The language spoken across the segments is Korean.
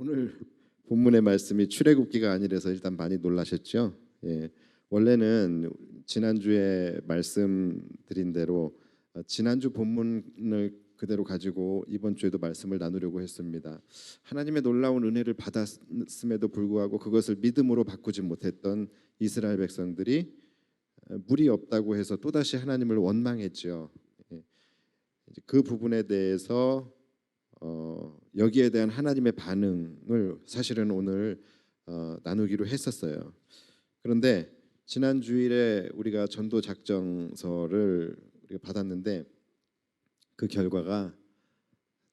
오늘 본문의 말씀이 출애굽기가 아니라서 일단 많이 놀라셨죠? 예. 원래는 지난주에 말씀드린 대로 지난주 본문을 그대로 가지고 이번 주에도 말씀을 나누려고 했습니다. 하나님의 놀라운 은혜를 받았음에도 불구하고 그것을 믿음으로 바꾸지 못했던 이스라엘 백성들이 물이 없다고 해서 또다시 하나님을 원망했죠. 예. 그 부분에 대해서 여기에 대한 하나님의 반응을 사실은 오늘 나누기로 했었어요. 그런데 지난 주일에 우리가 전도 작정서를 우리가 받았는데 그 결과가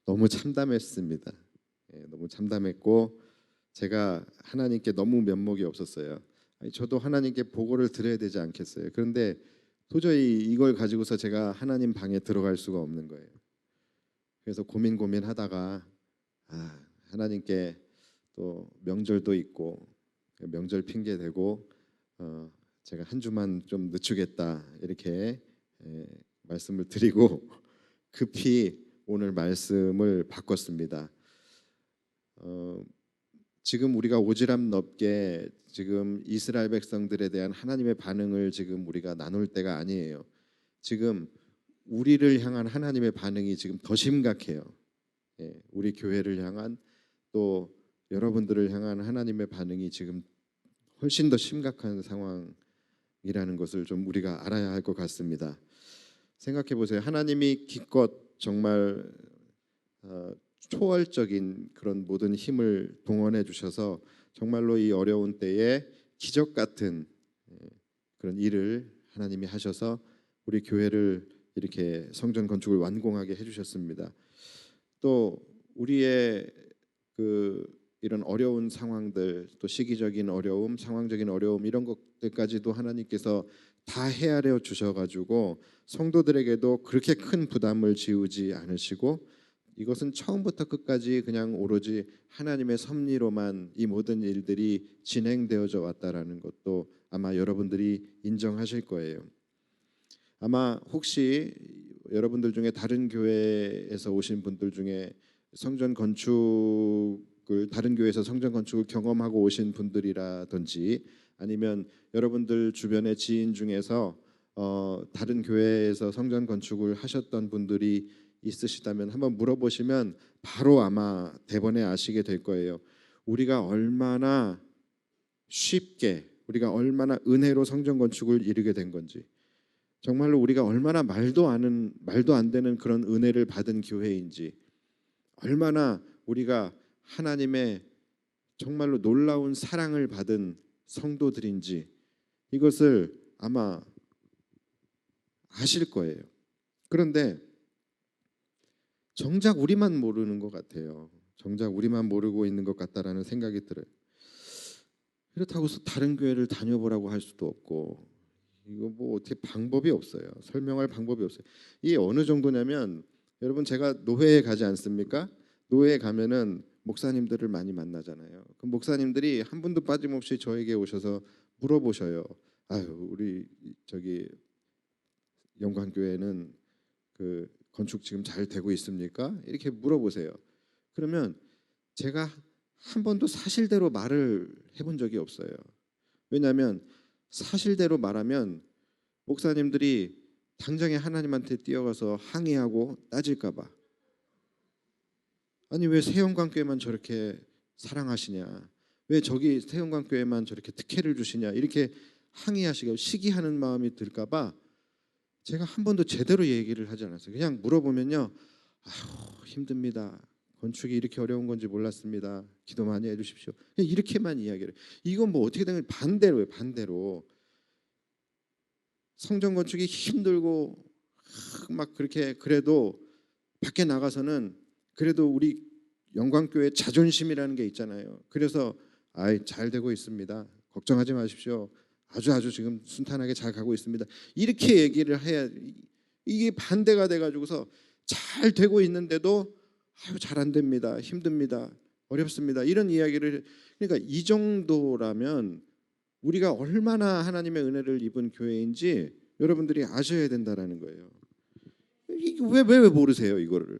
너무 참담했습니다. 너무 참담했고 제가 하나님께 너무 면목이 없었어요. 아니, 저도 하나님께 보고를 드려야 되지 않겠어요. 그런데 도저히 이걸 가지고서 제가 하나님 방에 들어갈 수가 없는 거예요. 그래서 고민하다가 하나님께 또 명절도 있고 명절 핑계 대고 제가 한 주만 좀 늦추겠다 이렇게 말씀을 드리고 급히 오늘 말씀을 바꿨습니다. 지금 우리가 오지랖 넓게 지금 이스라엘 백성들에 대한 하나님의 반응을 지금 우리가 나눌 때가 아니에요. 지금 우리를 향한 하나님의 반응이 지금 더 심각해요. 우리 교회를 향한 또 여러분들을 향한 하나님의 반응이 지금 훨씬 더 심각한 상황이라는 것을 좀 우리가 알아야 할 것 같습니다. 생각해 보세요. 하나님이 기껏 정말 초월적인 그런 모든 힘을 동원해 주셔서 정말로 이 어려운 때에 기적 같은 그런 일을 하나님이 하셔서 우리 교회를 이렇게 성전 건축을 완공하게 해주셨습니다. 또 우리의 이런 어려운 상황들, 또 시기적인 어려움, 상황적인 어려움 이런 것들까지도 하나님께서 다 헤아려 주셔가지고 성도들에게도 그렇게 큰 부담을 지우지 않으시고 이것은 처음부터 끝까지 그냥 오로지 하나님의 섭리로만 이 모든 일들이 진행되어져 왔다라는 것도 아마 여러분들이 인정하실 거예요. 아마 혹시 여러분들 중에 다른 교회에서 오신 분들 중에 다른 교회에서 성전 건축을 경험하고 오신 분들이라든지 아니면 여러분들 주변의 지인 중에서 다른 교회에서 성전 건축을 하셨던 분들이 있으시다면 한번 물어보시면 바로 아마 대번에 아시게 될 거예요. 우리가 얼마나 쉽게, 우리가 얼마나 은혜로 성전 건축을 이루게 된 건지, 정말로 우리가 얼마나 말도 안 되는 그런 은혜를 받은 교회인지, 얼마나 우리가 하나님의 정말로 놀라운 사랑을 받은 성도들인지 이것을 아마 아실 거예요. 그런데 정작 우리만 모르는 것 같아요. 정작 우리만 모르고 있는 것 같다라는 생각이 들어요. 그렇다고 해서 다른 교회를 다녀보라고 할 수도 없고 이거 뭐 어떻게 방법이 없어요. 설명할 방법이 없어요. 이게 어느 정도냐면 여러분 제가 노회에 가지 않습니까? 노회에 가면은 목사님들을 많이 만나잖아요. 그 목사님들이 한 분도 빠짐없이 저에게 오셔서 물어보셔요. 아유 우리 저기 영광교회는 그 건축 지금 잘 되고 있습니까? 이렇게 물어보세요. 그러면 제가 한 번도 사실대로 말을 해본 적이 없어요. 왜냐하면 사실대로 말하면 목사님들이 당장에 하나님한테 뛰어가서 항의하고 따질까 봐. 아니 왜 새영광교회만 저렇게 사랑하시냐, 왜 저기 새영광교회만 저렇게 특혜를 주시냐 이렇게 항의하시고 시기하는 마음이 들까 봐 제가 한 번도 제대로 얘기를 하지 않았어요. 그냥 물어보면요, 아휴 힘듭니다, 건축이 이렇게 어려운 건지 몰랐습니다, 기도 많이 해주십시오, 그냥 이렇게만 이야기를. 이건 뭐 어떻게 되면 반대로예요. 반대로 성전 건축이 힘들고 막 그렇게 그래도 밖에 나가서는 그래도 우리 영광교회 자존심이라는 게 있잖아요. 그래서 잘 되고 있습니다, 걱정하지 마십시오, 아주 지금 순탄하게 잘 가고 있습니다, 이렇게 얘기를 해야. 이게 반대가 돼가지고서 잘 되고 있는데도 잘 안 됩니다, 힘듭니다, 어렵습니다 이런 이야기를. 그러니까 이 정도라면 우리가 얼마나 하나님의 은혜를 입은 교회인지 여러분들이 아셔야 된다라는 거예요. 왜 모르세요 이거를?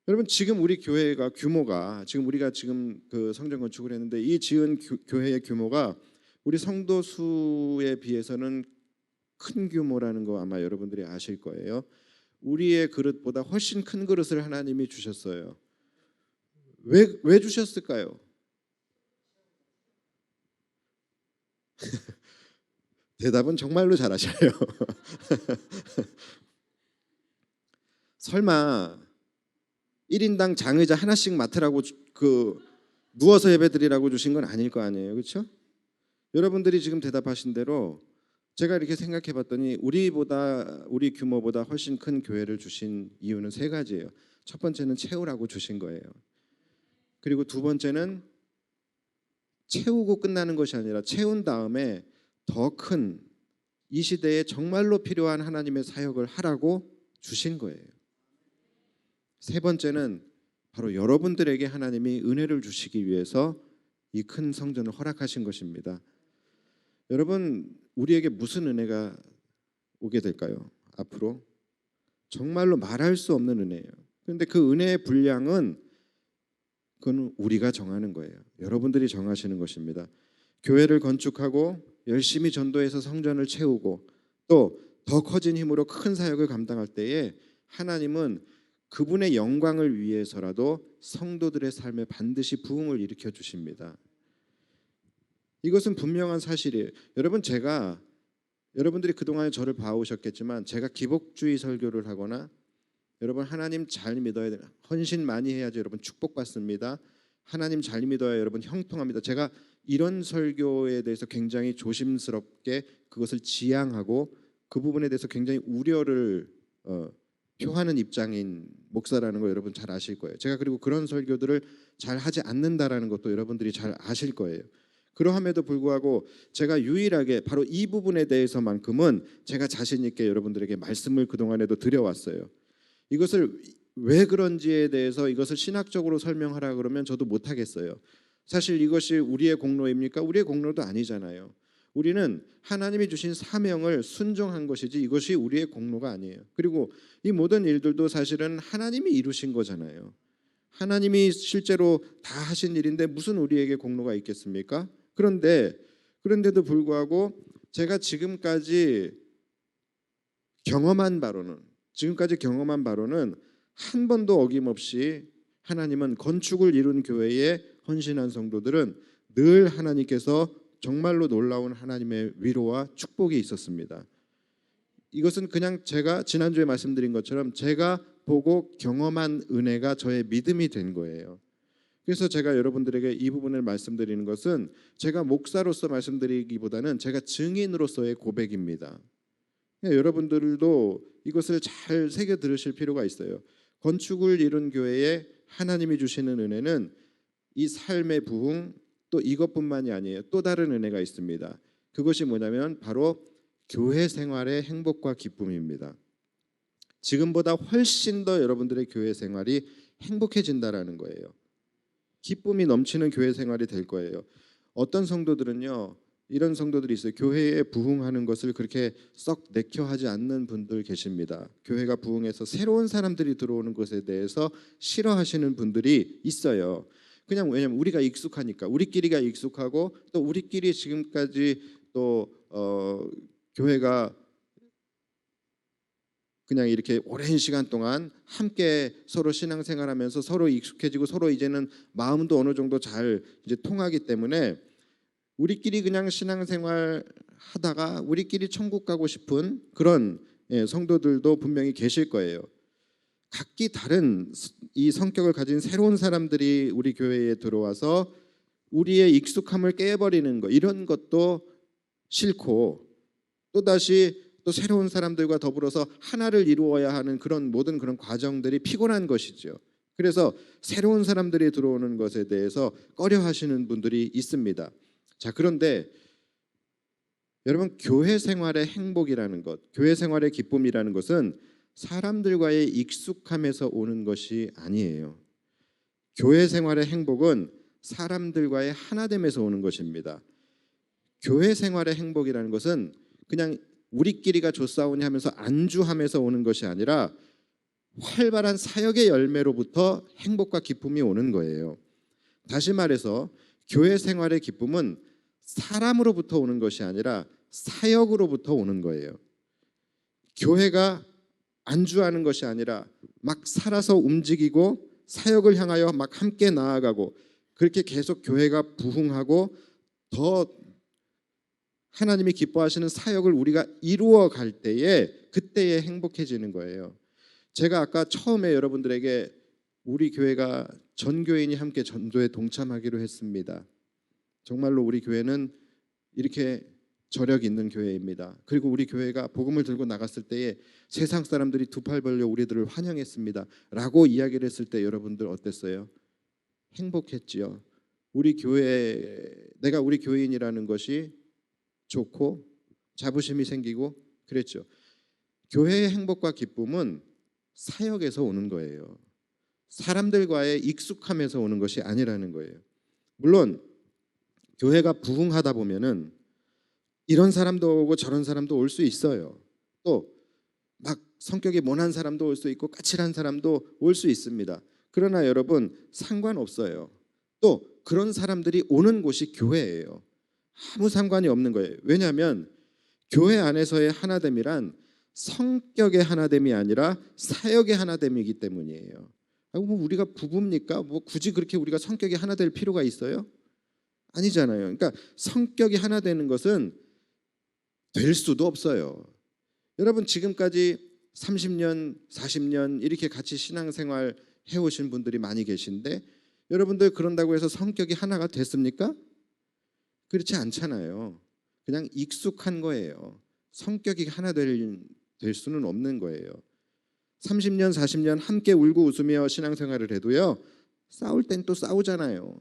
여러분 지금 우리 교회가 규모가 지금 우리가 지금 그 성전 건축을 했는데 이 지은 교회의 규모가 우리 성도 수에 비해서는 큰 규모라는 거 아마 여러분들이 아실 거예요. 우리의 그릇보다 훨씬 큰 그릇을 하나님이 주셨어요. 왜 주셨을까요? 대답은 정말로 잘하셔요. 설마 1인당 장의자 하나씩 맡으라고 누워서 예배드리라고 주신 건 아닐 거 아니에요. 그렇죠? 여러분들이 지금 대답하신 대로 제가 이렇게 생각해 봤더니 우리 규모보다 훨씬 큰 교회를 주신 이유는 세 가지예요. 첫 번째는 채우라고 주신 거예요. 그리고 두 번째는 채우고 끝나는 것이 아니라 채운 다음에 더 큰 이 시대에 정말로 필요한 하나님의 사역을 하라고 주신 거예요. 세 번째는 바로 여러분들에게 하나님이 은혜를 주시기 위해서 이 큰 성전을 허락하신 것입니다. 여러분, 우리에게 무슨 은혜가 오게 될까요? 앞으로 정말로 말할 수 없는 은혜예요. 그런데 그 은혜의 분량은 그건 우리가 정하는 거예요. 여러분들이 정하시는 것입니다. 교회를 건축하고 열심히 전도해서 성전을 채우고 또 더 커진 힘으로 큰 사역을 감당할 때에 하나님은 그분의 영광을 위해서라도 성도들의 삶에 반드시 부흥을 일으켜 주십니다. 이것은 분명한 사실이에요. 여러분들이 그동안에 저를 봐오셨겠지만 제가 기복주의 설교를 하거나 여러분 하나님 잘 믿어야 돼요. 헌신 많이 해야지 여러분 축복받습니다. 하나님 잘 믿어야 여러분 형통합니다. 제가 이런 설교에 대해서 굉장히 조심스럽게 그것을 지양하고 그 부분에 대해서 굉장히 우려를 표하는 입장인 목사라는 거 여러분 잘 아실 거예요. 제가 그리고 그런 설교들을 잘 하지 않는다라는 것도 여러분들이 잘 아실 거예요. 그러함에도 불구하고 제가 유일하게 바로 이 부분에 대해서만큼은 제가 자신 있게 여러분들에게 말씀을 그동안에도 드려왔어요. 이것을 왜 그런지에 대해서 이것을 신학적으로 설명하라 그러면 저도 못하겠어요. 사실 이것이 우리의 공로입니까? 우리의 공로도 아니잖아요. 우리는 하나님이 주신 사명을 순종한 것이지 이것이 우리의 공로가 아니에요. 그리고 이 모든 일들도 사실은 하나님이 이루신 거잖아요. 하나님이 실제로 다 하신 일인데 무슨 우리에게 공로가 있겠습니까? 그런데도 불구하고 제가 지금까지 경험한 바로는 한 번도 어김없이 하나님은 건축을 이룬 교회에 헌신한 성도들은 늘 하나님께서 정말로 놀라운 하나님의 위로와 축복이 있었습니다. 이것은 그냥 제가 지난주에 말씀드린 것처럼 제가 보고 경험한 은혜가 저의 믿음이 된 거예요. 그래서 제가 여러분들에게 이 부분을 말씀드리는 것은 제가 목사로서 말씀드리기보다는 제가 증인으로서의 고백입니다. 여러분들도 이것을 잘 새겨 들으실 필요가 있어요. 건축을 이룬 교회에 하나님이 주시는 은혜는 이 삶의 부흥 또 이것뿐만이 아니에요. 또 다른 은혜가 있습니다. 그것이 뭐냐면 바로 교회 생활의 행복과 기쁨입니다. 지금보다 훨씬 더 여러분들의 교회 생활이 행복해진다라는 거예요. 기쁨이 넘치는 교회 생활이 될 거예요. 어떤 성도들은요, 이런 성도들이 있어요. 교회에 부흥하는 것을 그렇게 썩 내켜하지 않는 분들 계십니다. 교회가 부흥해서 새로운 사람들이 들어오는 것에 대해서 싫어하시는 분들이 있어요. 왜냐면 우리가 익숙하니까, 우리끼리가 익숙하고 또 우리끼리 지금까지 또 교회가 그냥 이렇게 오랜 시간 동안 함께 서로 신앙생활하면서 서로 익숙해지고 서로 이제는 마음도 어느 정도 잘 이제 통하기 때문에 우리끼리 그냥 신앙생활 하다가 우리끼리 천국 가고 싶은 그런 성도들도 분명히 계실 거예요. 각기 다른 이 성격을 가진 새로운 사람들이 우리 교회에 들어와서 우리의 익숙함을 깨버리는 것, 이런 것도 싫고 또다시 또 새로운 사람들과 더불어서 하나를 이루어야 하는 모든 그런 과정들이 피곤한 것이죠. 그래서 새로운 사람들이 들어오는 것에 대해서 꺼려하시는 분들이 있습니다. 자, 그런데 여러분, 교회 생활의 행복이라는 것, 교회 생활의 기쁨이라는 것은 사람들과의 익숙함에서 오는 것이 아니에요. 교회 생활의 행복은 사람들과의 하나됨에서 오는 것입니다. 교회 생활의 행복이라는 것은 그냥 우리끼리가 좋사오니 하면서 안주하면서 오는 것이 아니라 활발한 사역의 열매로부터 행복과 기쁨이 오는 거예요. 다시 말해서 교회 생활의 기쁨은 사람으로부터 오는 것이 아니라 사역으로부터 오는 거예요. 교회가 안주하는 것이 아니라 막 살아서 움직이고 사역을 향하여 막 함께 나아가고 그렇게 계속 교회가 부흥하고 더 하나님이 기뻐하시는 사역을 우리가 이루어 갈 때에 그때에 행복해지는 거예요. 제가 아까 처음에 여러분들에게 우리 교회가 전교인이 함께 전도에 동참하기로 했습니다. 정말로 우리 교회는 이렇게 저력 있는 교회입니다. 그리고 우리 교회가 복음을 들고 나갔을 때에 세상 사람들이 두 팔 벌려 우리들을 환영했습니다 라고 이야기를 했을 때 여러분들 어땠어요? 행복했지요. 우리 교회, 내가 우리 교인이라는 것이 좋고 자부심이 생기고 그랬죠. 교회의 행복과 기쁨은 사역에서 오는 거예요. 사람들과의 익숙함에서 오는 것이 아니라는 거예요. 물론 교회가 부흥하다 보면은 이런 사람도 오고 저런 사람도 올 수 있어요. 또 막 성격이 모난 사람도 올 수 있고 까칠한 사람도 올 수 있습니다. 그러나 여러분 상관없어요. 또 그런 사람들이 오는 곳이 교회예요. 아무 상관이 없는 거예요. 왜냐하면 교회 안에서의 하나됨이란 성격의 하나됨이 아니라 사역의 하나됨이기 때문이에요. 뭐 우리가 부부입니까? 뭐 굳이 그렇게 우리가 성격이 하나 될 필요가 있어요? 아니잖아요. 그러니까 성격이 하나 되는 것은 될 수도 없어요. 여러분 지금까지 30년, 40년 이렇게 같이 신앙생활 해오신 분들이 많이 계신데 여러분들 그런다고 해서 성격이 하나가 됐습니까? 그렇지 않잖아요. 그냥 익숙한 거예요. 성격이 하나 될 수는 없는 거예요. 30년, 40년 함께 울고 웃으며 신앙생활을 해도요. 싸울 땐 또 싸우잖아요.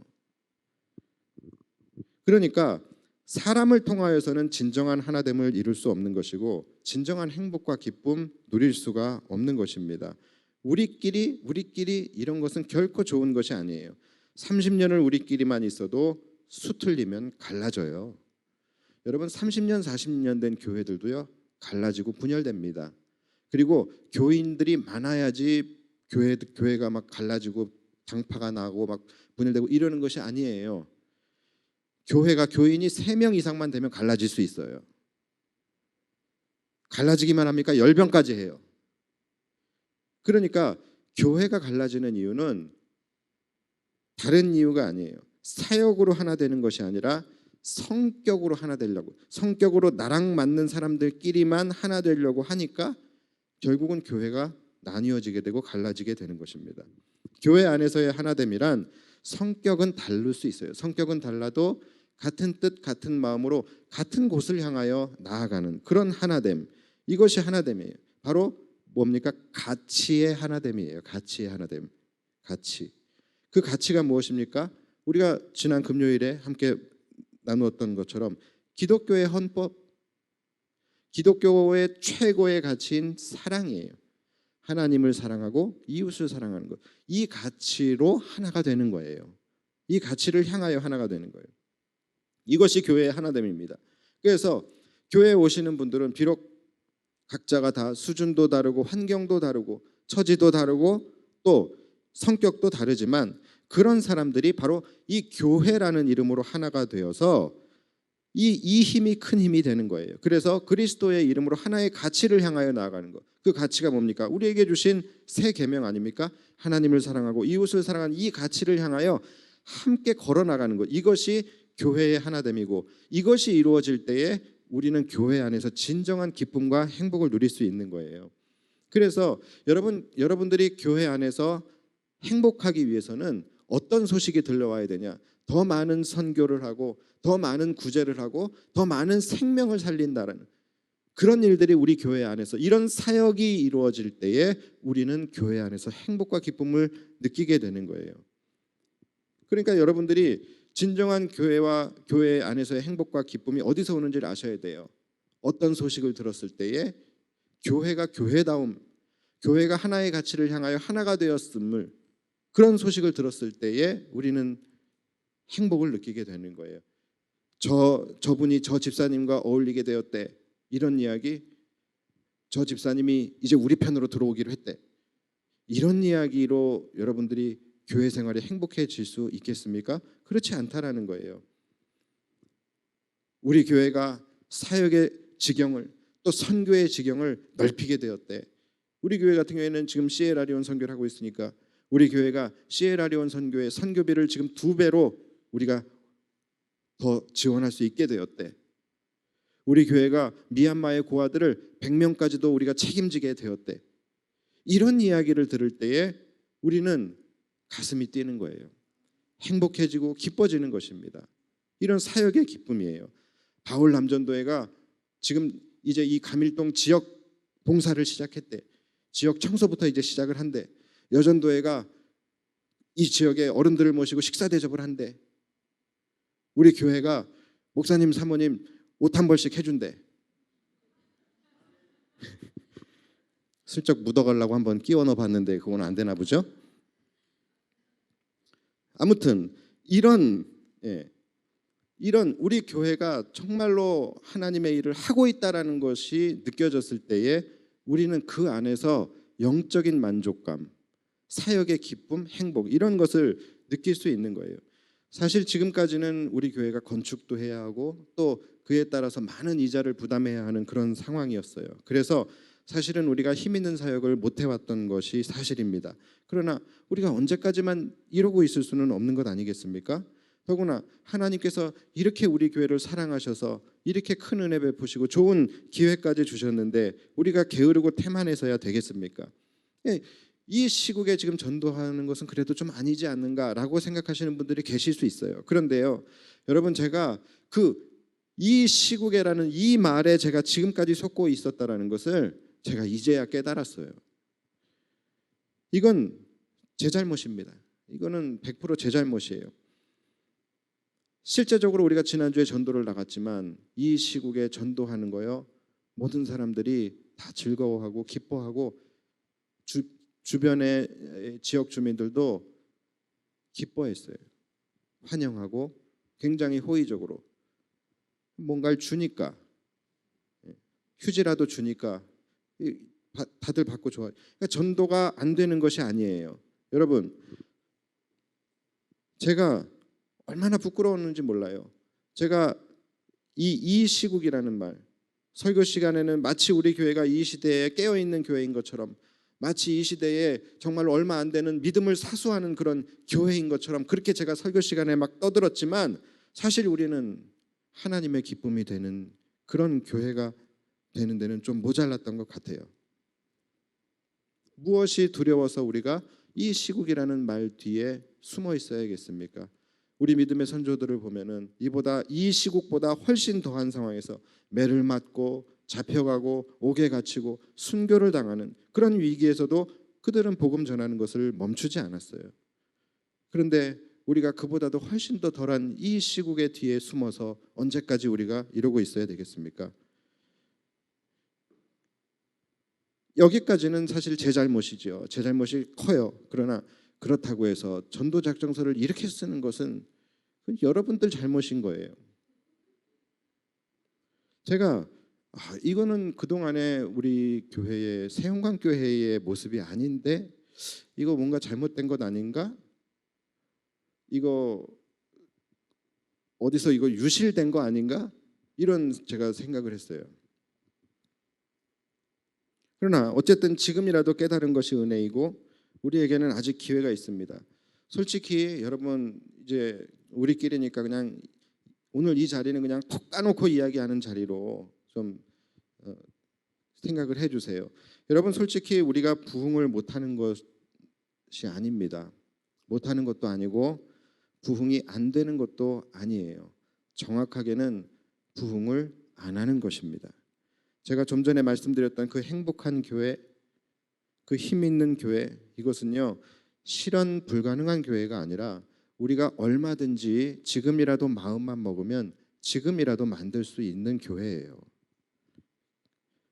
그러니까 사람을 통하여서는 진정한 하나됨을 이룰 수 없는 것이고 진정한 행복과 기쁨 누릴 수가 없는 것입니다. 우리끼리 이런 것은 결코 좋은 것이 아니에요. 30년을 우리끼리만 있어도 수틀리면 갈라져요. 여러분 30년, 40년 된 교회들도요. 갈라지고 분열됩니다. 그리고 교인들이 많아야지 교회가 막 갈라지고 당파가 나고 막 분열되고 이러는 것이 아니에요. 교회가 교인이 3명 이상만 되면 갈라질 수 있어요. 갈라지기만 합니까? 열병까지 해요. 그러니까 교회가 갈라지는 이유는 다른 이유가 아니에요. 사역으로 하나 되는 것이 아니라 성격으로 하나 되려고, 성격으로 나랑 맞는 사람들끼리만 하나 되려고 하니까 결국은 교회가 나뉘어지게 되고 갈라지게 되는 것입니다. 교회 안에서의 하나됨이란 성격은 다를 수 있어요. 성격은 달라도 같은 뜻, 같은 마음으로 같은 곳을 향하여 나아가는 그런 하나됨. 이것이 하나됨이에요. 바로 뭡니까? 가치의 하나됨이에요. 가치의 하나됨. 가치. 그 가치가 무엇입니까? 우리가 지난 금요일에 함께 나누었던 것처럼 기독교의 헌법, 기독교의 최고의 가치인 사랑이에요. 하나님을 사랑하고 이웃을 사랑하는 것. 이 가치로 하나가 되는 거예요. 이 가치를 향하여 하나가 되는 거예요. 이것이 교회의 하나됨입니다. 그래서 교회에 오시는 분들은 비록 각자가 다 수준도 다르고 환경도 다르고 처지도 다르고 또 성격도 다르지만 그런 사람들이 바로 이 교회라는 이름으로 하나가 되어서 이 힘이 큰 힘이 되는 거예요. 그래서 그리스도의 이름으로 하나의 가치를 향하여 나아가는 것. 그 가치가 뭡니까? 우리에게 주신 새 계명 아닙니까? 하나님을 사랑하고 이웃을 사랑하는 이 가치를 향하여 함께 걸어 나가는 것. 이것이 교회의 하나됨이고 이것이 이루어질 때에 우리는 교회 안에서 진정한 기쁨과 행복을 누릴 수 있는 거예요. 그래서 여러분들이 교회 안에서 행복하기 위해서는 어떤 소식이 들려와야 되냐? 더 많은 선교를 하고 더 많은 구제를 하고 더 많은 생명을 살린다는 그런 일들이 우리 교회 안에서 이런 사역이 이루어질 때에 우리는 교회 안에서 행복과 기쁨을 느끼게 되는 거예요. 그러니까 여러분들이 진정한 교회와 교회 안에서의 행복과 기쁨이 어디서 오는지를 아셔야 돼요. 어떤 소식을 들었을 때에 교회가 교회다움, 교회가 하나의 가치를 향하여 하나가 되었음을 그런 소식을 들었을 때에 우리는 행복을 느끼게 되는 거예요. 저분이 저 집사님과 어울리게 되었대. 이런 이야기, 저 집사님이 이제 우리 편으로 들어오기로 했대. 이런 이야기로 여러분들이 교회 생활이 행복해질 수 있겠습니까? 그렇지 않다라는 거예요. 우리 교회가 사역의 지경을 또 선교의 지경을 넓히게 되었대. 우리 교회 같은 경우에는 지금 시에라리온 선교를 하고 있으니까 우리 교회가 시에라리온 선교의 선교비를 지금 2배로 우리가 더 지원할 수 있게 되었대. 우리 교회가 미얀마의 고아들을 100명까지도 우리가 책임지게 되었대. 이런 이야기를 들을 때에 우리는 가슴이 뛰는 거예요. 행복해지고 기뻐지는 것입니다. 이런 사역의 기쁨이에요. 바울 남전도회가 지금 이제 이 감일동 지역 봉사를 시작했대. 지역 청소부터 이제 시작을 한대. 여전도회가 이 지역의 어른들을 모시고 식사 대접을 한대. 우리 교회가 목사님 사모님 옷 한 벌씩 해준대. 슬쩍 묻어가려고 한번 끼워 넣어봤는데 그건 안 되나 보죠. 아무튼 이런 우리 교회가 정말로 하나님의 일을 하고 있다라는 것이 느껴졌을 때에 우리는 그 안에서 영적인 만족감, 사역의 기쁨, 행복 이런 것을 느낄 수 있는 거예요. 사실 지금까지는 우리 교회가 건축도 해야 하고 또 그에 따라서 많은 이자를 부담해야 하는 그런 상황이었어요. 그래서 사실은 우리가 힘 있는 사역을 못 해왔던 것이 사실입니다. 그러나 우리가 언제까지만 이러고 있을 수는 없는 것 아니겠습니까? 더구나 하나님께서 이렇게 우리 교회를 사랑하셔서 이렇게 큰 은혜 베푸시고 좋은 기회까지 주셨는데 우리가 게으르고 태만해서야 되겠습니까? 이 시국에 지금 전도하는 것은 그래도 좀 아니지 않는가라고 생각하시는 분들이 계실 수 있어요. 그런데요, 여러분 제가 이 시국에라는 이 말에 제가 지금까지 속고 있었다라는 것을 제가 이제야 깨달았어요. 이건 제 잘못입니다. 이거는 100% 제 잘못이에요. 실제적으로 우리가 지난주에 전도를 나갔지만 이 시국에 전도하는 거요, 모든 사람들이 다 즐거워하고 기뻐하고 주변의 지역 주민들도 기뻐했어요. 환영하고 굉장히 호의적으로 뭔가를 주니까, 휴지라도 주니까 다들 받고 좋아해요. 그러니까 전도가 안 되는 것이 아니에요. 여러분, 제가 얼마나 부끄러웠는지 몰라요. 제가 이 시국이라는 말, 설교 시간에는 마치 우리 교회가 이 시대에 깨어있는 교회인 것처럼, 마치 이 시대에 정말 얼마 안 되는 믿음을 사수하는 그런 교회인 것처럼 그렇게 제가 설교 시간에 막 떠들었지만 사실 우리는 하나님의 기쁨이 되는 그런 교회가 되는 데는 좀 모자랐던 것 같아요. 무엇이 두려워서 우리가 이 시국이라는 말 뒤에 숨어 있어야겠습니까? 우리 믿음의 선조들을 보면은 이 시국보다 훨씬 더한 상황에서 매를 맞고 잡혀가고 옥에 갇히고 순교를 당하는 그런 위기에서도 그들은 복음 전하는 것을 멈추지 않았어요. 그런데 우리가 그보다도 훨씬 더 덜한 이 시국의 뒤에 숨어서 언제까지 우리가 이러고 있어야 되겠습니까? 여기까지는 사실 제 잘못이죠. 제 잘못이 커요. 그러나 그렇다고 해서 전도작정서를 이렇게 쓰는 것은 여러분들 잘못인 거예요. 제가 이거는 그동안에 우리 교회의 세용관교회의 모습이 아닌데 이거 뭔가 잘못된 것 아닌가? 이거 어디서 이거 유실된 거 아닌가? 이런 제가 생각을 했어요. 그러나 어쨌든 지금이라도 깨달은 것이 은혜이고 우리에게는 아직 기회가 있습니다. 솔직히 여러분 이제 우리끼리니까 그냥 오늘 이 자리는 그냥 톡 까놓고 이야기하는 자리로 좀 생각을 해주세요. 여러분 솔직히 우리가 부흥을 못하는 것이 아닙니다. 못하는 것도 아니고 부흥이 안 되는 것도 아니에요. 정확하게는 부흥을 안 하는 것입니다. 제가 좀 전에 말씀드렸던 그 행복한 교회, 그 힘 있는 교회, 이것은요 실현 불가능한 교회가 아니라 우리가 얼마든지 지금이라도 마음만 먹으면 지금이라도 만들 수 있는 교회예요.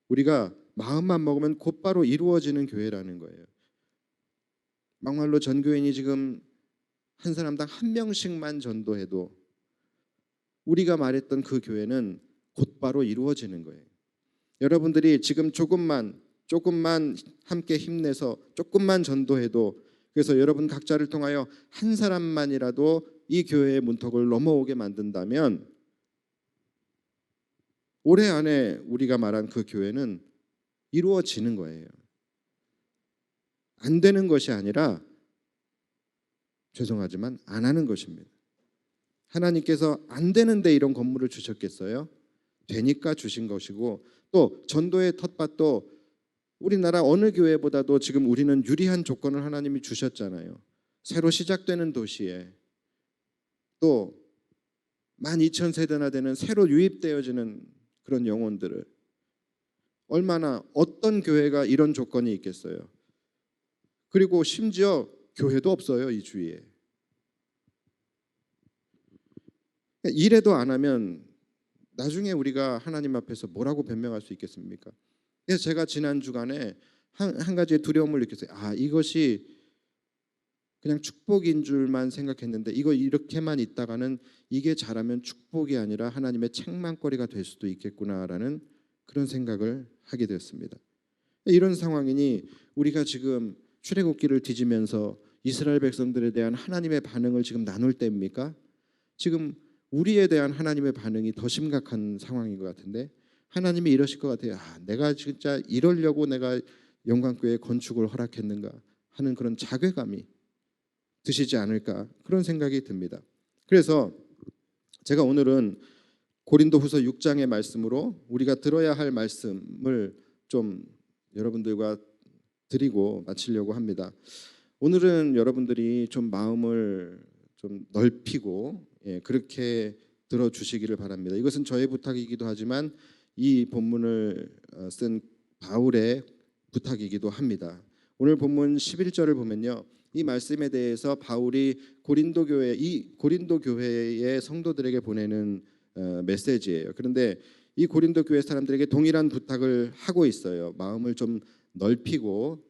우리가 마음만 먹으면 곧바로 이루어지는 교회라는 거예요. 막말로 전교인이 지금 한 사람당 한 명씩만 전도해도 우리가 말했던 그 교회는 곧바로 이루어지는 거예요. 여러분들이 지금 조금만 조금만 함께 힘내서 조금만 전도해도, 그래서 여러분 각자를 통하여 한 사람만이라도 이 교회의 문턱을 넘어오게 만든다면 올해 안에 우리가 말한 그 교회는 이루어지는 거예요. 안 되는 것이 아니라, 죄송하지만 안 하는 것입니다. 하나님께서 안 되는데 이런 건물을 주셨겠어요? 되니까 주신 것이고, 또 전도의 텃밭도 우리나라 어느 교회보다도 지금 우리는 유리한 조건을 하나님이 주셨잖아요. 새로 시작되는 도시에 또 12,000세대나 되는 새로 유입되어지는 그런 영혼들을, 얼마나 어떤 교회가 이런 조건이 있겠어요? 그리고 심지어 교회도 없어요, 이 주위에. 이래도 안 하면 나중에 우리가 하나님 앞에서 뭐라고 변명할 수 있겠습니까? 그래서 제가 지난 주간에 한 가지의 두려움을 느꼈어요. 이것이 그냥 축복인 줄만 생각했는데 이거 이렇게만 있다가는 이게 자라면 축복이 아니라 하나님의 책망거리가 될 수도 있겠구나라는 그런 생각을 하게 되었습니다. 이런 상황이니 우리가 지금 출애굽기를 뒤지면서 이스라엘 백성들에 대한 하나님의 반응을 지금 나눌 때입니까? 지금 우리에 대한 하나님의 반응이 더 심각한 상황인 것 같은데, 하나님이 이러실 것 같아요. 내가 진짜 이러려고 내가 영광교회 건축을 허락했는가 하는 그런 자괴감이 드시지 않을까, 그런 생각이 듭니다. 그래서 제가 오늘은 고린도후서 6장의 말씀으로 우리가 들어야 할 말씀을 좀 여러분들과 드리고 마치려고 합니다. 오늘은 여러분들이 좀 마음을 좀 넓히고 그렇게 들어주시기를 바랍니다. 이것은 저의 부탁이기도 하지만 이 본문을 쓴 바울의 부탁이기도 합니다. 오늘 본문 11절을 보면요, 이 말씀에 대해서 바울이 고린도 교회의 성도들에게 보내는 메시지예요. 그런데 이 고린도 교회 사람들에게 동일한 부탁을 하고 있어요. 마음을 좀 넓히고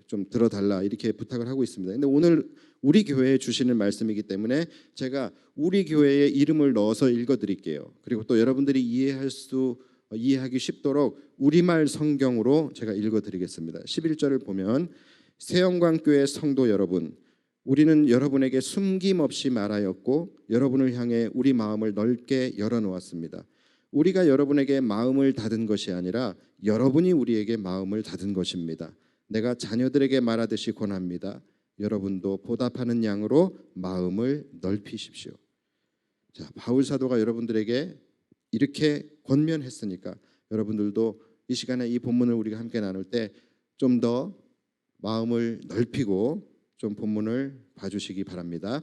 좀 들어달라, 이렇게 부탁을 하고 있습니다. 근데 오늘 우리 교회에 주시는 말씀이기 때문에 제가 우리 교회의 이름을 넣어서 읽어드릴게요. 그리고 또 여러분들이 이해하기 쉽도록 우리말 성경으로 제가 읽어드리겠습니다. 11절을 보면, 새영광교회 성도 여러분, 우리는 여러분에게 숨김없이 말하였고 여러분을 향해 우리 마음을 넓게 열어놓았습니다. 우리가 여러분에게 마음을 닫은 것이 아니라 여러분이 우리에게 마음을 닫은 것입니다. 내가 자녀들에게 말하듯이 권합니다. 여러분도 보답하는 양으로 마음을 넓히십시오. 자, 바울 사도가 여러분들에게 이렇게 권면했으니까 여러분들도 이 시간에 이 본문을 우리가 함께 나눌 때 좀 더 마음을 넓히고 좀 본문을 봐주시기 바랍니다.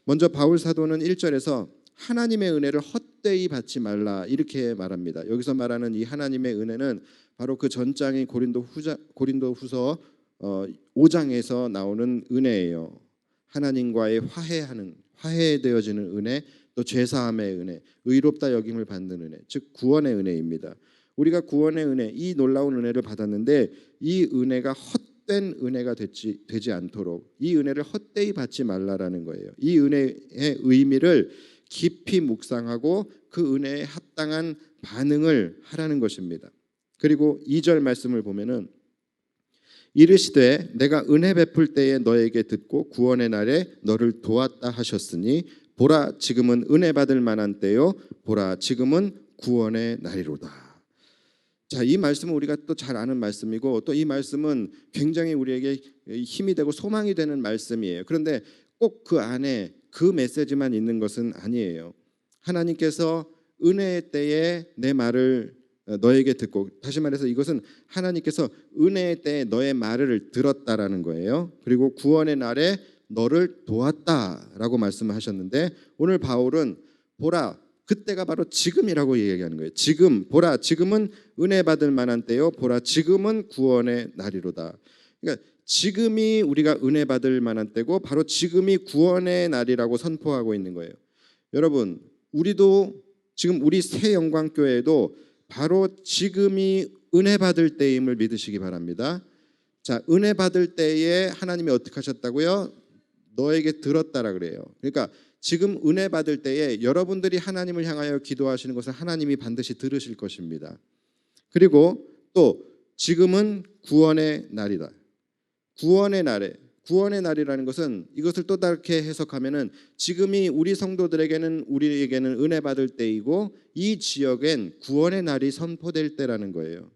먼저 바울 사도는 1절에서 하나님의 은혜를 헛되이 받지 말라, 이렇게 말합니다. 여기서 말하는 이 하나님의 은혜는 바로 그 전장인 고린도후서 5장에서 나오는 은혜예요. 하나님과의 화해되어지는 은혜, 또 죄사함의 은혜, 의롭다 여김을 받는 은혜, 즉 구원의 은혜입니다. 우리가 구원의 은혜, 이 놀라운 은혜를 받았는데 이 은혜가 헛된 은혜가 되지 않도록 이 은혜를 헛되이 받지 말라라는 거예요. 이 은혜의 의미를 깊이 묵상하고 그 은혜에 합당한 반응을 하라는 것입니다. 그리고 2절 말씀을 보면은, 이르시되 내가 은혜 베풀 때에 너에게 듣고 구원의 날에 너를 도왔다 하셨으니 보라 지금은 은혜 받을 만한 때요, 보라 지금은 구원의 날이로다. 자, 이 말씀은 우리가 또 잘 아는 말씀이고, 또 이 말씀은 굉장히 우리에게 힘이 되고 소망이 되는 말씀이에요. 그런데 꼭 그 안에 그 메시지만 있는 것은 아니에요. 하나님께서 은혜의 때에 내 말을 너에게 듣고, 다시 말해서 이것은 하나님께서 은혜의 때에 너의 말을 들었다라는 거예요. 그리고 구원의 날에 너를 도왔다라고 말씀하셨는데, 오늘 바울은 보라, 그때가 바로 지금이라고 얘기하는 거예요. 지금, 보라 지금은 은혜 받을 만한 때요, 보라 지금은 구원의 날이로다. 그러니까 지금이 우리가 은혜 받을 만한 때고 바로 지금이 구원의 날이라고 선포하고 있는 거예요. 여러분, 우리도 지금 우리 새영광교회도 바로 지금이 은혜 받을 때임을 믿으시기 바랍니다. 자, 은혜 받을 때에 하나님이 어떻게 하셨다고요? 너에게 들었다라 그래요. 그러니까 지금 은혜 받을 때에 여러분들이 하나님을 향하여 기도하시는 것을 하나님이 반드시 들으실 것입니다. 그리고 또 지금은 구원의 날이다. 구원의 날에, 구원의 날이라는 것은 이것을 또 다르게 해석하면은 지금이 우리 성도들에게는, 우리에게는 은혜 받을 때이고 이 지역엔 구원의 날이 선포될 때라는 거예요.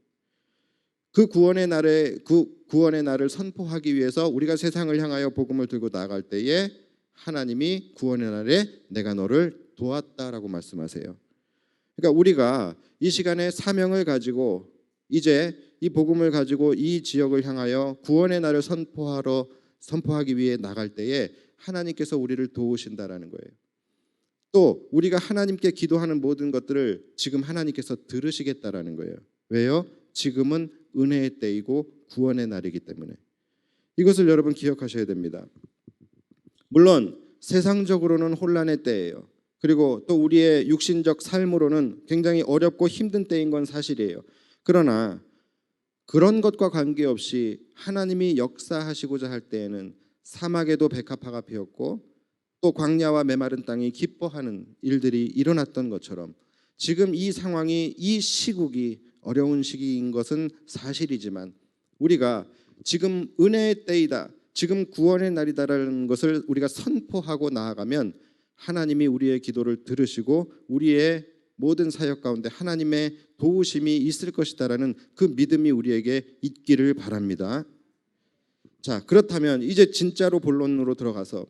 그 구원의 날을 선포하기 위해서 우리가 세상을 향하여 복음을 들고 나아갈 때에 하나님이 구원의 날에 내가 너를 도왔다라고 말씀하세요. 그러니까 우리가 이 시간에 사명을 가지고 이제 이 복음을 가지고 이 지역을 향하여 구원의 날을 선포하기 위해 나갈 때에 하나님께서 우리를 도우신다라는 거예요. 또 우리가 하나님께 기도하는 모든 것들을 지금 하나님께서 들으시겠다라는 거예요. 왜요? 지금은 은혜의 때이고 구원의 날이기 때문에. 이것을 여러분 기억하셔야 됩니다. 물론 세상적으로는 혼란의 때예요. 그리고 또 우리의 육신적 삶으로는 굉장히 어렵고 힘든 때인 건 사실이에요. 그러나 그런 것과 관계없이 하나님이 역사하시고자 할 때에는 사막에도 백합화가 피었고 또 광야와 메마른 땅이 기뻐하는 일들이 일어났던 것처럼 지금 이 상황이, 이 시국이 어려운 시기인 것은 사실이지만 우리가 지금 은혜의 때이다, 지금 구원의 날이다라는 것을 우리가 선포하고 나아가면 하나님이 우리의 기도를 들으시고 우리의 모든 사역 가운데 하나님의 도우심이 있을 것이다라는 그 믿음이 우리에게 있기를 바랍니다. 자, 그렇다면 이제 진짜로 본론으로 들어가서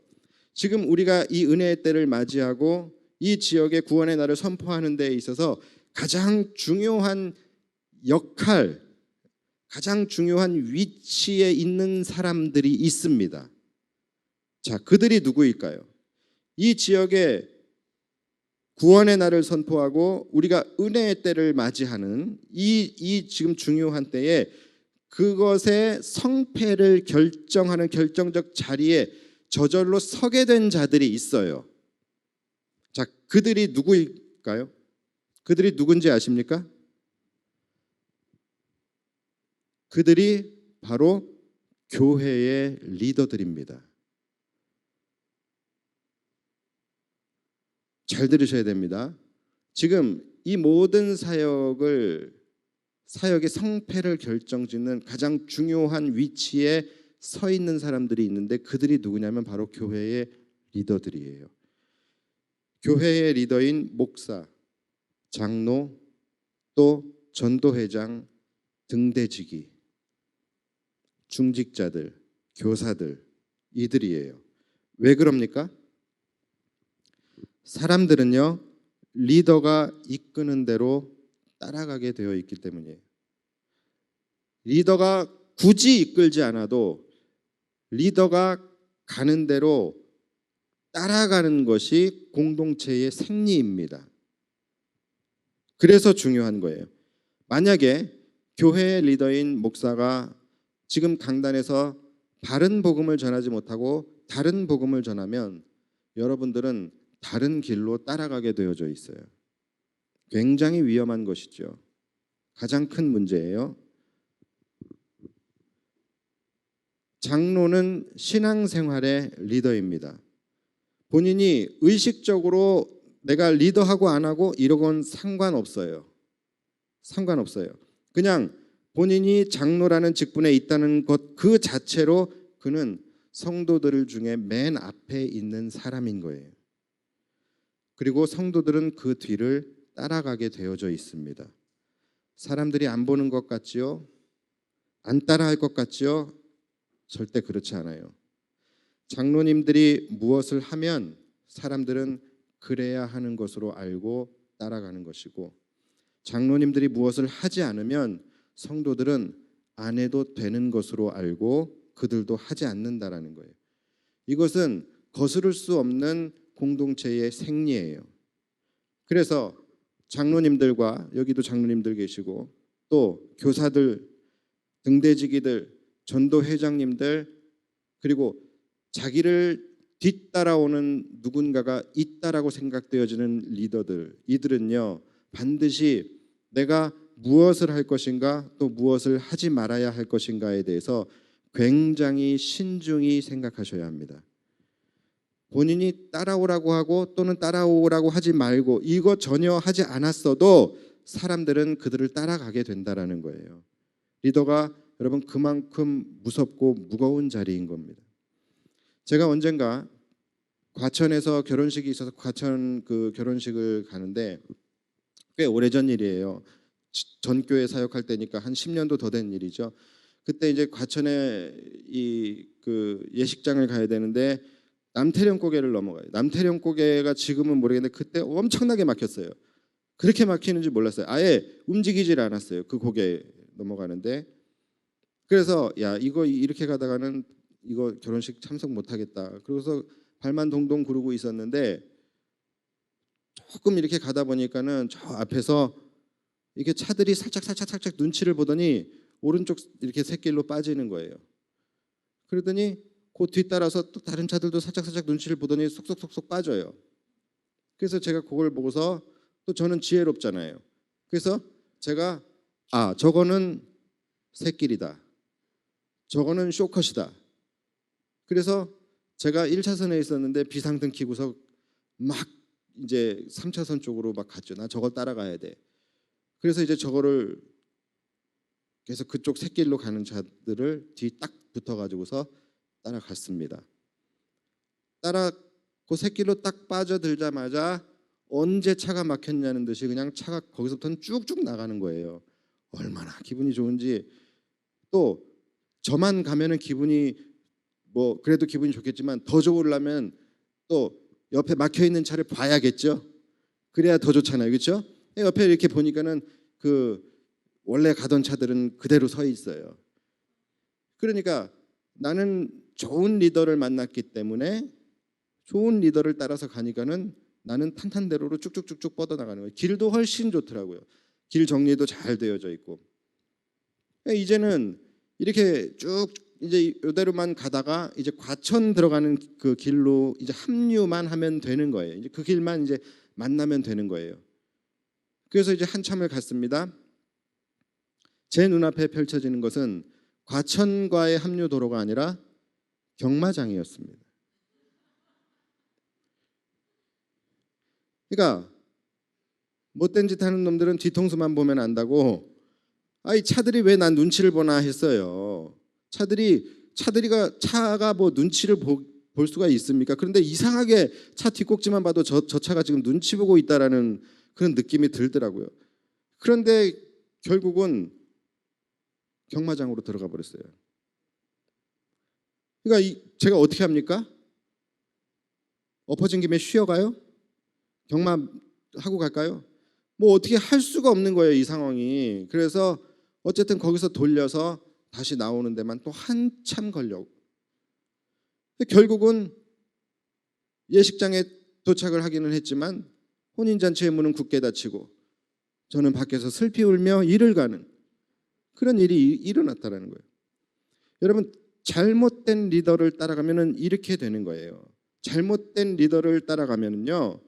지금 우리가 이 은혜의 때를 맞이하고 이 지역의 구원의 날을 선포하는 데 있어서 가장 중요한 역할, 가장 중요한 위치에 있는 사람들이 있습니다. 자, 그들이 누구일까요? 이 지역에 구원의 날을 선포하고 우리가 은혜의 때를 맞이하는 이 지금 중요한 때에 그것의 성패를 결정하는 결정적 자리에 저절로 서게 된 자들이 있어요. 자, 그들이 누구일까요? 그들이 누군지 아십니까? 그들이 바로 교회의 리더들입니다. 잘 들으셔야 됩니다. 지금 이 모든 사역의 성패를 결정짓는 가장 중요한 위치에 서 있는 사람들이 있는데 그들이 누구냐면 바로 교회의 리더들이에요. 교회의 리더인 목사, 장로, 또 전도회장, 등대지기, 중직자들, 교사들, 이들이에요. 왜 그럽니까? 사람들은요, 리더가 이끄는 대로 따라가게 되어 있기 때문이에요. 리더가 굳이 이끌지 않아도 리더가 가는 대로 따라가는 것이 공동체의 생리입니다. 그래서 중요한 거예요. 만약에 교회의 리더인 목사가 지금 강단에서 바른 복음을 전하지 못하고 다른 복음을 전하면 여러분들은 다른 길로 따라가게 되어져 있어요. 굉장히 위험한 것이죠. 가장 큰 문제예요. 장로는 신앙생활의 리더입니다. 본인이 의식적으로 내가 리더하고 안 하고 이러건 상관없어요. 상관없어요. 그냥 본인이 장로라는 직분에 있다는 것 그 자체로 그는 성도들 중에 맨 앞에 있는 사람인 거예요. 그리고 성도들은 그 뒤를 따라가게 되어져 있습니다. 사람들이 안 보는 것 같지요? 안 따라할 것 같지요? 절대 그렇지 않아요. 장로님들이 무엇을 하면 사람들은 그래야 하는 것으로 알고 따라가는 것이고, 장로님들이 무엇을 하지 않으면 성도들은 안 해도 되는 것으로 알고 그들도 하지 않는다라는 거예요. 이것은 거스를 수 없는 공동체의 생리예요. 그래서 장로님들과, 여기도 장로님들 계시고 또 교사들, 등대지기들, 전도회장님들, 그리고 자기를 뒤따라오는 누군가가 있다라고 생각되어지는 리더들, 이들은요 반드시 내가 무엇을 할 것인가 또 무엇을 하지 말아야 할 것인가에 대해서 굉장히 신중히 생각하셔야 합니다. 본인이 따라오라고 하고 또는 따라오라고 하지 말고 이거 전혀 하지 않았어도 사람들은 그들을 따라가게 된다라는 거예요. 리더가 여러분 그만큼 무섭고 무거운 자리인 겁니다. 제가 언젠가 과천에서 결혼식이 있어서 과천 그 결혼식을 가는데 꽤 오래전 일이에요. 전 교회 사역할 때니까 한 10년도 더 된 일이죠. 그때 이제 과천에 이 그 예식장을 가야 되는데 남태령 고개를 넘어가요. 남태령 고개가 지금은 모르겠는데 그때 엄청나게 막혔어요. 그렇게 막히는지 몰랐어요. 아예 움직이질 않았어요. 그 고개 넘어가는데. 그래서 야 이거 이렇게 가다가는 이거 결혼식 참석 못하겠다. 그래서 발만 동동 구르고 있었는데 조금 이렇게 가다 보니까는 저 앞에서 이게 차들이 살짝 눈치를 보더니 오른쪽 이렇게 샛길로 빠지는 거예요. 그러더니 그 뒤따라서 또 다른 차들도 살짝 눈치를 보더니 속속속속 빠져요. 그래서 제가 그걸 보고서 또 저는 지혜롭잖아요. 그래서 제가 저거는 샛길이다. 저거는 쇼컷이다. 그래서 제가 1차선에 있었는데 비상등 켜고서 막 이제 3차선 쪽으로 막 갔죠. 나 저걸 따라가야 돼. 그래서 이제 저거를 계속 그쪽 샛길로 가는 차들을 뒤 딱 붙어가지고서 따라갔습니다. 그 샛길로 딱 빠져들자마자 언제 차가 막혔냐는 듯이 그냥 차가 거기서부터는 쭉쭉 나가는 거예요. 얼마나 기분이 좋은지. 또 저만 가면은 기분이 뭐 그래도 기분이 좋겠지만 더 좋으려면 또 옆에 막혀 있는 차를 봐야겠죠. 그래야 더 좋잖아요, 그렇죠? 옆에 이렇게 보니까는 그 원래 가던 차들은 그대로 서 있어요. 그러니까 나는 좋은 리더를 만났기 때문에 좋은 리더를 따라서 가니까는 나는 탄탄대로로 쭉쭉쭉쭉 뻗어나가는 거예요. 길도 훨씬 좋더라고요. 길 정리도 잘 되어져 있고. 이제는 이렇게 쭉 이제 이대로만 가다가 이제 과천 들어가는 그 길로 이제 합류만 하면 되는 거예요. 이제 그 길만 이제 만나면 되는 거예요. 그래서 이제 한참을 갔습니다. 제 눈앞에 펼쳐지는 것은 과천과의 합류 도로가 아니라 경마장이었습니다. 그러니까 못된 짓 하는 놈들은 뒤통수만 보면 안다고. 이 차들이 왜 난 눈치를 보나 했어요. 차가 뭐 눈치를 볼 수가 있습니까? 그런데 이상하게 차 뒷꼭지만 봐도 저 차가 지금 눈치 보고 있다라는 그런 느낌이 들더라고요. 그런데 결국은 경마장으로 들어가 버렸어요. 그러니까 제가 어떻게 합니까? 엎어진 김에 쉬어가요? 경마하고 갈까요? 뭐 어떻게 할 수가 없는 거예요, 이 상황이. 그래서 어쨌든 거기서 돌려서 다시 나오는 데만 또 한참 걸려고. 결국은 예식장에 도착을 하기는 했지만 혼인잔치의 문은 굳게 닫히고 저는 밖에서 슬피 울며 일을 가는 그런 일이 일어났다는 거예요. 여러분, 잘못된 리더를 따라가면은 이렇게 되는 거예요. 잘못된 리더를 따라가면은요,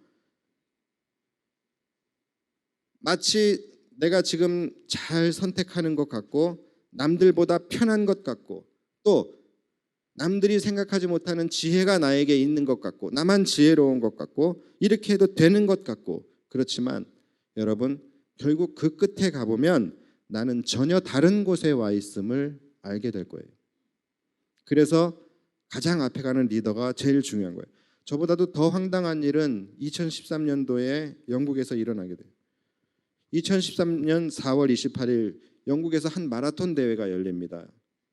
마치 내가 지금 잘 선택하는 것 같고 남들보다 편한 것 같고 또 남들이 생각하지 못하는 지혜가 나에게 있는 것 같고 나만 지혜로운 것 같고 이렇게 해도 되는 것 같고 그렇지만 여러분 결국 그 끝에 가보면 나는 전혀 다른 곳에 와 있음을 알게 될 거예요. 그래서 가장 앞에 가는 리더가 제일 중요한 거예요. 저보다도 더 황당한 일은 2013년도에 영국에서 일어나게 돼요. 2013년 4월 28일 영국에서 한 마라톤 대회가 열립니다.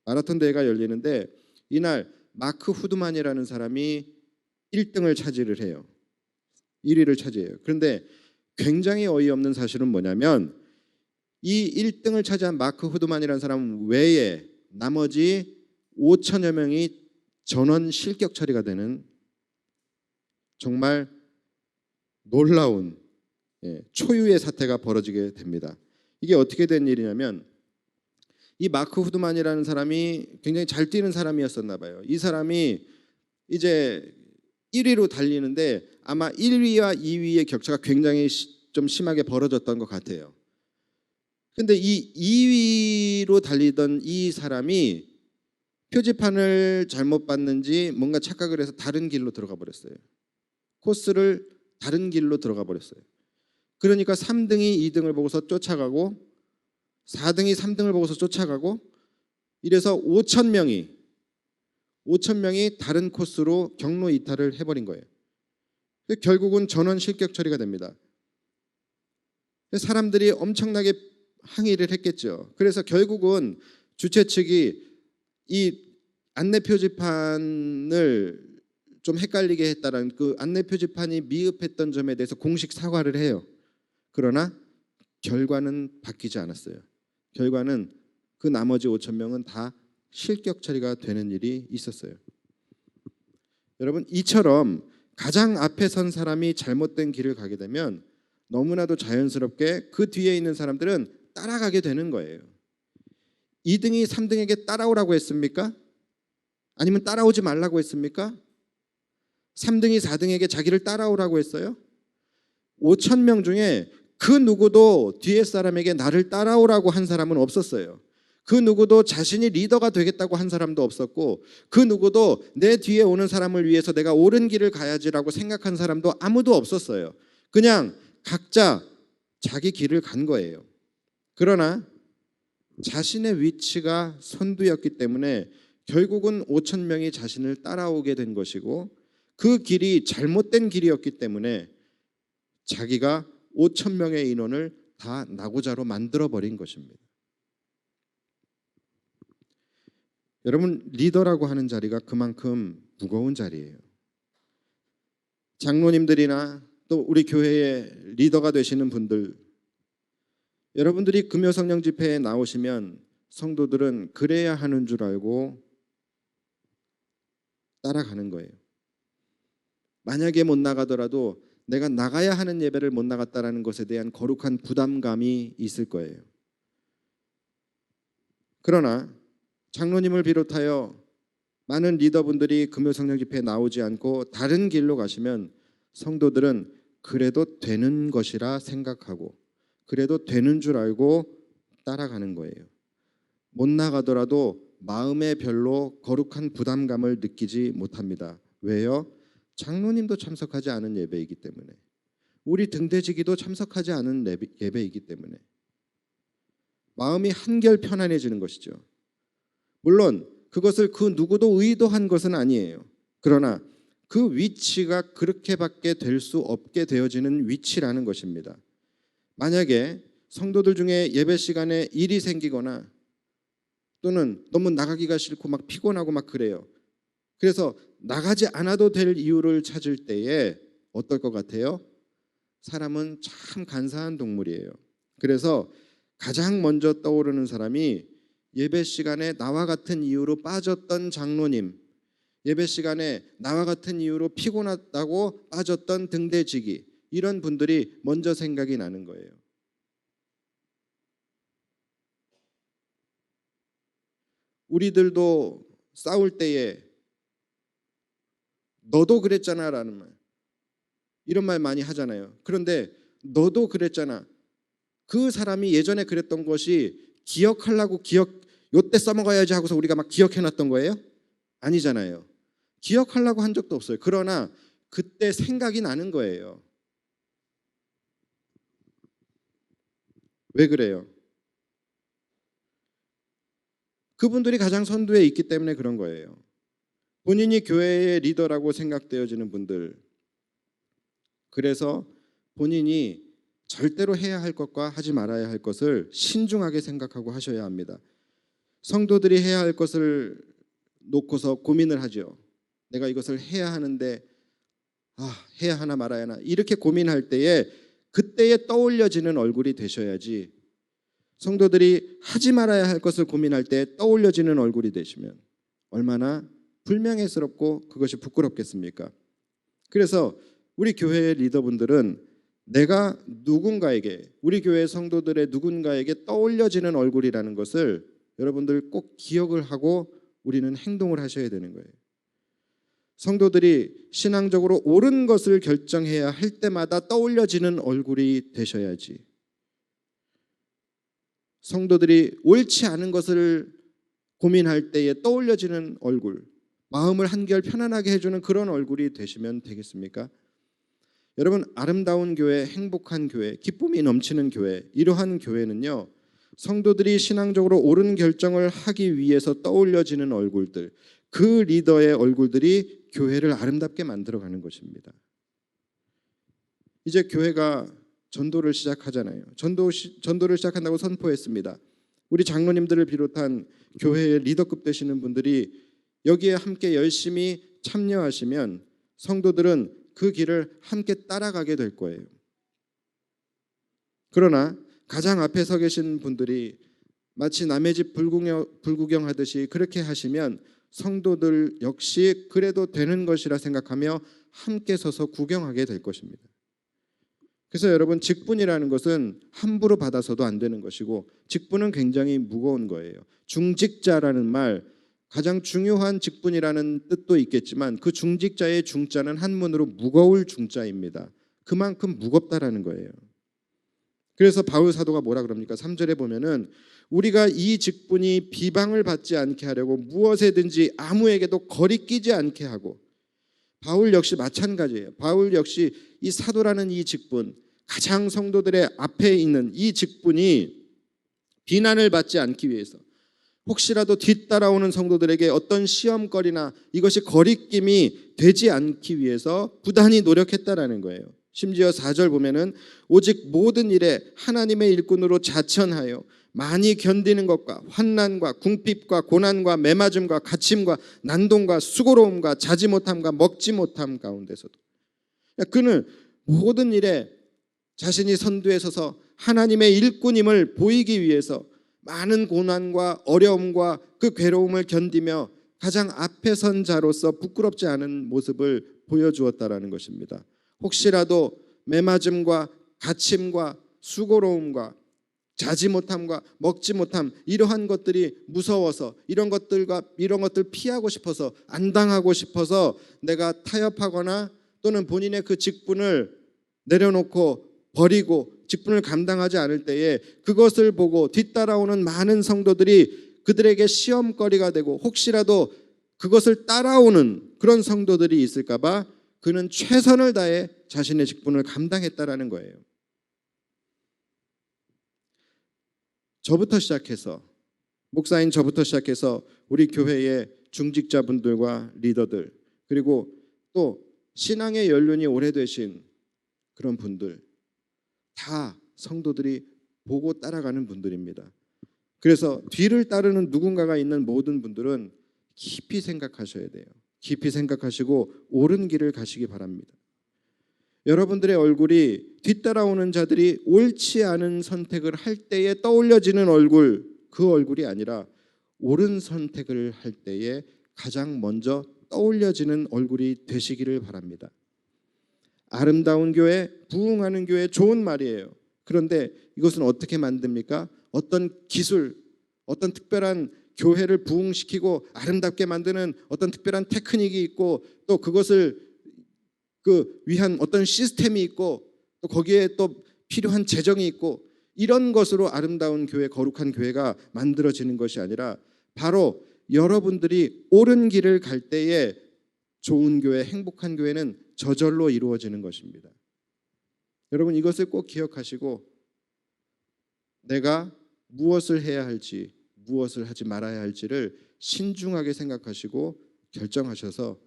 마라톤 대회가 열리는데 이날 마크 후드만이라는 사람이 1등을 차지를 해요. 1위를 차지해요. 그런데 굉장히 어이없는 사실은 뭐냐면 이 1등을 차지한 마크 후드만이라는 사람 외에 나머지 5천여 명이 전원 실격 처리가 되는 정말 놀라운 초유의 사태가 벌어지게 됩니다. 이게 어떻게 된 일이냐면 이 마크 후드만이라는 사람이 굉장히 잘 뛰는 사람이었었나 봐요. 이 사람이 이제 1위로 달리는데 아마 1위와 2위의 격차가 굉장히 좀 심하게 벌어졌던 것 같아요. 근데 이 2위로 달리던 이 사람이 표지판을 잘못 봤는지 뭔가 착각을 해서 다른 길로 들어가 버렸어요. 코스를 다른 길로 들어가 버렸어요. 그러니까 3등이 2등을 보고서 쫓아가고 4등이 3등을 보고서 쫓아가고 이래서 5천 명이 다른 코스로 경로 이탈을 해버린 거예요. 결국은 전원 실격 처리가 됩니다. 사람들이 엄청나게 항의를 했겠죠. 그래서 결국은 주최 측이 이 안내 표지판을 좀 헷갈리게 했다라는 그 안내 표지판이 미흡했던 점에 대해서 공식 사과를 해요. 그러나 결과는 바뀌지 않았어요. 결과는 그 나머지 5천 명은 다 실격 처리가 되는 일이 있었어요. 여러분, 이처럼 가장 앞에 선 사람이 잘못된 길을 가게 되면 너무나도 자연스럽게 그 뒤에 있는 사람들은 따라가게 되는 거예요. 2등이 3등에게 따라오라고 했습니까? 아니면 따라오지 말라고 했습니까? 3등이 4등에게 자기를 따라오라고 했어요? 5천 명 중에 그 누구도 뒤에 사람에게 나를 따라오라고 한 사람은 없었어요. 그 누구도 자신이 리더가 되겠다고 한 사람도 없었고, 그 누구도 내 뒤에 오는 사람을 위해서 내가 옳은 길을 가야지라고 생각한 사람도 아무도 없었어요. 그냥 각자 자기 길을 간 거예요. 그러나 자신의 위치가 선두였기 때문에 결국은 5천 명이 자신을 따라오게 된 것이고, 그 길이 잘못된 길이었기 때문에 자기가 5천 명의 인원을 다 나고자로 만들어버린 것입니다. 여러분, 리더라고 하는 자리가 그만큼 무거운 자리예요. 장로님들이나 또 우리 교회의 리더가 되시는 분들, 여러분들이 금요성령 집회에 나오시면 성도들은 그래야 하는 줄 알고 따라가는 거예요. 만약에 못 나가더라도 내가 나가야 하는 예배를 못 나갔다라는 것에 대한 거룩한 부담감이 있을 거예요. 그러나 장로님을 비롯하여 많은 리더분들이 금요성령 집회에 나오지 않고 다른 길로 가시면 성도들은 그래도 되는 것이라 생각하고 그래도 되는 줄 알고 따라가는 거예요. 못 나가더라도 마음에 별로 거룩한 부담감을 느끼지 못합니다. 왜요? 장로님도 참석하지 않은 예배이기 때문에, 우리 등대지기도 참석하지 않은 예배이기 때문에 마음이 한결 편안해지는 것이죠. 물론 그것을 그 누구도 의도한 것은 아니에요. 그러나 그 위치가 그렇게밖에 될 수 없게 되어지는 위치라는 것입니다. 만약에 성도들 중에 예배 시간에 일이 생기거나 또는 너무 나가기가 싫고 막 피곤하고 막 그래요. 그래서 나가지 않아도 될 이유를 찾을 때에 어떨 것 같아요? 사람은 참 간사한 동물이에요. 그래서 가장 먼저 떠오르는 사람이 예배 시간에 나와 같은 이유로 빠졌던 장로님, 예배 시간에 나와 같은 이유로 피곤하다고 빠졌던 등대지기, 이런 분들이 먼저 생각이 나는 거예요. 우리들도 싸울 때에 너도 그랬잖아 라는 말, 이런 말 많이 하잖아요. 그런데 너도 그랬잖아, 그 사람이 예전에 그랬던 것이 기억하려고 요때 써먹어야지 하고서 우리가 막 기억해놨던 거예요? 아니잖아요. 기억하려고 한 적도 없어요. 그러나 그때 생각이 나는 거예요. 왜 그래요? 그분들이 가장 선두에 있기 때문에 그런 거예요. 본인이 교회의 리더라고 생각되어지는 분들, 그래서 본인이 절대로 해야 할 것과 하지 말아야 할 것을 신중하게 생각하고 하셔야 합니다. 성도들이 해야 할 것을 놓고서 고민을 하죠. 내가 이것을 해야 하는데 해야 하나 말아야 하나, 이렇게 고민할 때에 그때에 떠올려지는 얼굴이 되셔야지, 성도들이 하지 말아야 할 것을 고민할 때 떠올려지는 얼굴이 되시면 얼마나 불명예스럽고 그것이 부끄럽겠습니까? 그래서 우리 교회의 리더분들은 내가 누군가에게, 우리 교회 성도들의 누군가에게 떠올려지는 얼굴이라는 것을 여러분들 꼭 기억을 하고 우리는 행동을 하셔야 되는 거예요. 성도들이 신앙적으로 옳은 것을 결정해야 할 때마다 떠올려지는 얼굴이 되셔야지, 성도들이 옳지 않은 것을 고민할 때에 떠올려지는 얼굴, 마음을 한결 편안하게 해주는 그런 얼굴이 되시면 되겠습니까? 여러분, 아름다운 교회, 행복한 교회, 기쁨이 넘치는 교회, 이러한 교회는요, 성도들이 신앙적으로 옳은 결정을 하기 위해서 떠올려지는 얼굴들, 그 리더의 얼굴들이 교회를 아름답게 만들어가는 것입니다. 이제 교회가 전도를 시작하잖아요. 전도를 시작한다고 선포했습니다. 우리 장로님들을 비롯한 교회의 리더급 되시는 분들이 여기에 함께 열심히 참여하시면 성도들은 그 길을 함께 따라가게 될 거예요. 그러나 가장 앞에 서 계신 분들이 마치 남의 집 불구경하듯이 그렇게 하시면 성도들 역시 그래도 되는 것이라 생각하며 함께 서서 구경하게 될 것입니다. 그래서 여러분, 직분이라는 것은 함부로 받아서도 안 되는 것이고 직분은 굉장히 무거운 거예요. 중직자라는 말, 가장 중요한 직분이라는 뜻도 있겠지만 그 중직자의 중자는 한문으로 무거울 중자입니다. 그만큼 무겁다라는 거예요. 그래서 바울 사도가 뭐라 그럽니까? 3절에 보면은 우리가 이 직분이 비방을 받지 않게 하려고 무엇에든지 아무에게도 거리끼지 않게 하고, 바울 역시 마찬가지예요. 바울 역시 이 사도라는 이 직분, 가장 성도들의 앞에 있는 이 직분이 비난을 받지 않기 위해서, 혹시라도 뒤따라오는 성도들에게 어떤 시험거리나 이것이 거리낌이 되지 않기 위해서 부단히 노력했다라는 거예요. 심지어 4절 보면은 오직 모든 일에 하나님의 일꾼으로 자천하여 많이 견디는 것과 환난과 궁핍과 고난과 매맞음과 갇힘과 난동과 수고로움과 자지 못함과 먹지 못함 가운데서도, 그는 모든 일에 자신이 선두에 서서 하나님의 일꾼임을 보이기 위해서 많은 고난과 어려움과 그 괴로움을 견디며 가장 앞에 선 자로서 부끄럽지 않은 모습을 보여주었다라는 것입니다. 혹시라도 매맞음과 갇힘과 수고로움과 자지 못함과 먹지 못함, 이러한 것들이 무서워서 이런 것들 피하고 싶어서, 안 당하고 싶어서 내가 타협하거나 또는 본인의 그 직분을 내려놓고 버리고 직분을 감당하지 않을 때에 그것을 보고 뒤따라오는 많은 성도들이 그들에게 시험거리가 되고 혹시라도 그것을 따라오는 그런 성도들이 있을까 봐 그는 최선을 다해 자신의 직분을 감당했다라는 거예요. 저부터 시작해서, 목사인 저부터 시작해서 우리 교회의 중직자분들과 리더들, 그리고 또 신앙의 연륜이 오래되신 그런 분들, 다 성도들이 보고 따라가는 분들입니다. 그래서 뒤를 따르는 누군가가 있는 모든 분들은 깊이 생각하셔야 돼요. 깊이 생각하시고 옳은 길을 가시기 바랍니다. 여러분들의 얼굴이 뒤따라오는 자들이 옳지 않은 선택을 할 때에 떠올려지는 얼굴, 그 얼굴이 아니라 옳은 선택을 할 때에 가장 먼저 떠올려지는 얼굴이 되시기를 바랍니다. 아름다운 교회, 부흥하는 교회, 좋은 말이에요. 그런데 이것은 어떻게 만듭니까? 어떤 기술, 어떤 특별한 교회를 부흥시키고 아름답게 만드는 어떤 특별한 테크닉이 있고, 또 그것을 위한 어떤 시스템이 있고, 또 거기에 또 필요한 재정이 있고, 이런 것으로 아름다운 교회, 거룩한 교회가 만들어지는 것이 아니라 바로 여러분들이 옳은 길을 갈 때에 좋은 교회, 행복한 교회는 저절로 이루어지는 것입니다. 여러분, 이것을 꼭 기억하시고 내가 무엇을 해야 할지, 무엇을 하지 말아야 할지를 신중하게 생각하시고 결정하셔서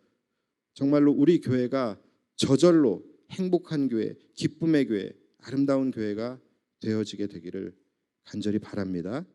정말로 우리 교회가 저절로 행복한 교회, 기쁨의 교회, 아름다운 교회가 되어지게 되기를 간절히 바랍니다.